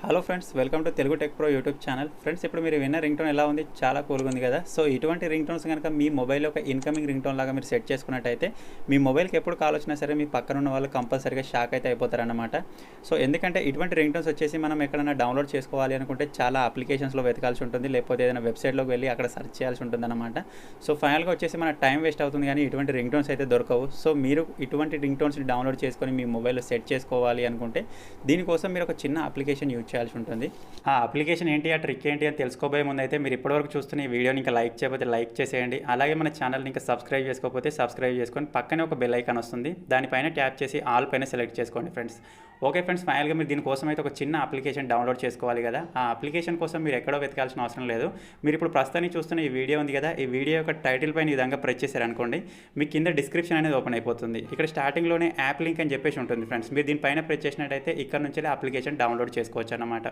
Hello friends, welcome to Telugu tech pro YouTube channel. Friends, ఇప్పుడు మీరు విన్న రింగ్టోన్ ఎలా ఉంది? చాలా కూల్గా ఉంది కదా. సో ఇటువంటి రింగ్టోన్స్ కనుక మీ మొబైల్లో ఒక ఇన్కమింగ్ రింగ్టోన్ లాగా మీరు సెట్ చేసుకున్నట్టయితే మీ మొబైల్కి ఎప్పుడు కాల్ వచ్చినా సరే మీ పక్కన ఉన్న వాళ్ళు కంపల్సరీగా షాక్ అయితే అయిపోతారన్నమాట. సో ఎందుకంటే ఇటువంటి రింగ్టోన్స్ వచ్చేసి మనం ఎక్కడైనా డౌన్లోడ్ చేసుకోవాలి అనుకుంటే చాలా అప్లికేషన్స్లో వెతకాల్సి ఉంటుంది, లేకపోతే ఏదైనా వెబ్సైట్లోకి వెళ్ళి అక్కడ సెర్చ్ చేయాల్సి ఉంటుంది అనమాట. సో ఫైనల్గా వచ్చేసి మన టైం వేస్ట్ అవుతుంది, కానీ ఇటువంటి రింగ్టోన్స్ అయితే దొరకవు. సో మీరు ఇటువంటి రింగ్టోన్స్ని డౌన్లోడ్ చేసుకొని మీ మొబైల్లో సెట్ చేసుకోవాలి అనుకుంటే దీనికోసం మీరు ఒక చిన్న అప్లికేషన్ యూజ్ చేయాల్సి ఉంటుంది. ఆ అప్లికేషన్ ఏంటి, ఆ ట్రిక్ ఏంటి అని తెలుసుకోబోయే ముందు అయితే మీరు ఇప్పటివరకు చూస్తున్న ఈ వీడియోని ఇంకా లైక్ చేయకపోతే లైక్ చేసేయండి. అలాగే మన ఛానల్ని ఇంకా సబ్స్క్రైబ్ చేసుకోకపోతే సబ్స్క్రైబ్ చేసుకొని పక్కనే ఒక బెల్ ఐకాన్ వస్తుంది, దానిపైన ట్యాప్ చేసి ఆల్ పైన సెలెక్ట్ చేసుకోండి ఫ్రెండ్స్. ఓకే ఫ్రెండ్స్, ఫైనల్గా మీరు దీనికోసం అయితే ఒక చిన్న అప్లికేషన్ డౌన్లోడ్ చేసుకోవాలి కదా. ఆ అప్లికేషన్ కోసం మీరు ఎక్కడో వెతకాల్సిన అవసరం లేదు. మీరు ఇప్పుడు ప్రస్తుతానికి చూస్తున్న ఈ వీడియో ఉంది కదా, ఈ వీడియో యొక్క టైటిల్ పైన ఈ విధంగా ప్రెస్ చేశారనుకోండి, మీ కింద డిస్క్రిప్షన్ అనేది ఓపెన్ అయిపోతుంది. ఇక్కడ స్టార్టింగ్లోనే యాప్ లింక్ అని చెప్పేసి ఉంటుంది ఫ్రెండ్స్. మీరు దీనిపైన ప్రెస్ చేసినట్టయితే ఇక్కడ నుంచి అప్లికేషన్ డౌన్లోడ్ చేసుకోవచ్చు అన్నమాట.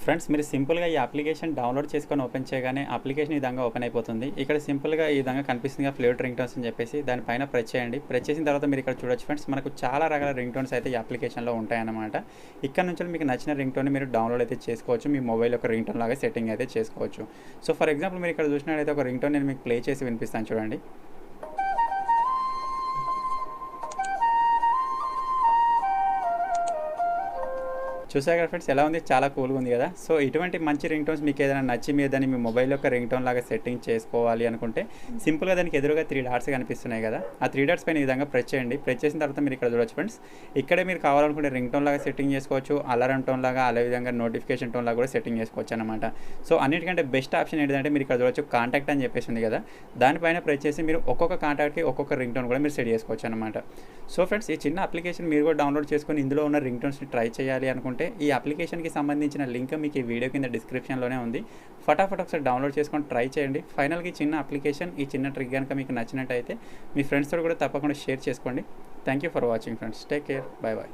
ఫ్రెండ్స్, మీరు సింపుల్గా ఈ అప్లికేషన్ డౌన్లోడ్ చేసుకొని ఓపెన్ చేయగానే అప్లికేషన్ ఈ విధంగా ఓపెన్ అయిపోతుంది. ఇక్కడ సింపుల్గా ఈ విధంగా కనిపిస్తుంది ఫ్లేవర్డ్ రింగ్టోన్స్ అని చెప్పేసి దానిపైన ప్రెస్ చేయండి. ప్రెస్ చేసిన తర్వాత మీరు ఇక్కడ చూడొచ్చు ఫ్రెండ్స్, మనకు చాలా రకాల రింగ్టోన్స్ అయితే ఈ అప్లికేషన్లో ఉంటాయన్నమాట. ఇక్కడ నుంచి మీకు నచ్చిన రింగ్టోన్ మీరు డౌన్లోడ్ అయితే చేసుకోవచ్చు, మీ మొబైల్ యొక్క రింగ్టోన్ లాగా సెట్టింగ్ అయితే చేసుకోవచ్చు. సో ఫర్ ఎగ్జాంపుల్ మీరు ఇక్కడ చూసినట్లయితే ఒక రింగ్టోన్ నేను మీకు ప్లే చేసి వినిపిస్తాను చూడండి. చూసారు కదా ఫ్రెండ్స్, ఎలా ఉంది? చాలా కూల్గా ఉంది కదా. సో ఇటువంటి మంచి రింగ్ టోన్స్ మీకు ఏదైనా నచ్చి మీరు దాన్ని మీ మొబైల్ యొక్క రింగ్ టోన్ లాగా సెట్టింగ్ చేసుకోవాలి అనుకుంటే సింపుల్గా దానికి ఎదురుగా 3 డాట్స్ కనిపిస్తున్నాయి కదా, ఆ 3 డాట్స్ పైన ఈ విధంగా ప్రెస్ చేయండి. ప్రెస్ చేసిన తర్వాత మీరు ఇక్కడ చూడొచ్చు ఫ్రెండ్స్, ఇక్కడే మీరు కావాలనుకుంటే రింగ్ టోన్ లాగా సెట్టింగ్ చేసుకోవచ్చు, అలారం టోన్ లాగా, అదేవిధంగా నోటిఫికేషన్ టోన్ లాగా కూడా సెట్టింగ్ చేసుకోవచ్చు అనమాట. సో అన్నిటికంటే బెస్ట్ ఆప్షన్ ఏంటంటే మీరు ఇక్కడ చూడొచ్చు కాంటాక్ట్ అని చెప్పేసి ఉంది కదా, దానిపైన ప్రెస్ చేసి మీరు ఒక్కొక్క కాంటాక్ట్కి ఒక్కొక్క రింగ్ టోన్ కూడా మీరు సెట్ చేసుకోవచ్చు అనమాట. సో ఫ్రెండ్స్, ఈ చిన్న అప్లికేషన్ మీరు కూడా డౌన్లోడ్ చేసుకొని ఇందులో ఉన్న రింగ్ టోన్స్ని ట్రై చేయాలి అనుకుంటే ఈ అప్లికేషన్కి సంబంధించిన లింక్ మీకు ఈ వీడియో కింద డిస్క్రిప్షన్లోనే ఉంది. ఫటాఫట్ ఒకసారి డౌన్లోడ్ చేసుకొని ట్రై చేయండి. ఫైనల్గా ఈ చిన్న అప్లికేషన్, ఈ చిన్న ట్రిక్ కనుక మీకు నచ్చినట్టయితే మీ ఫ్రెండ్స్తో కూడా తప్పకుండా షేర్ చేసుకోండి. Thank you for watching friends. Take care. Bye bye.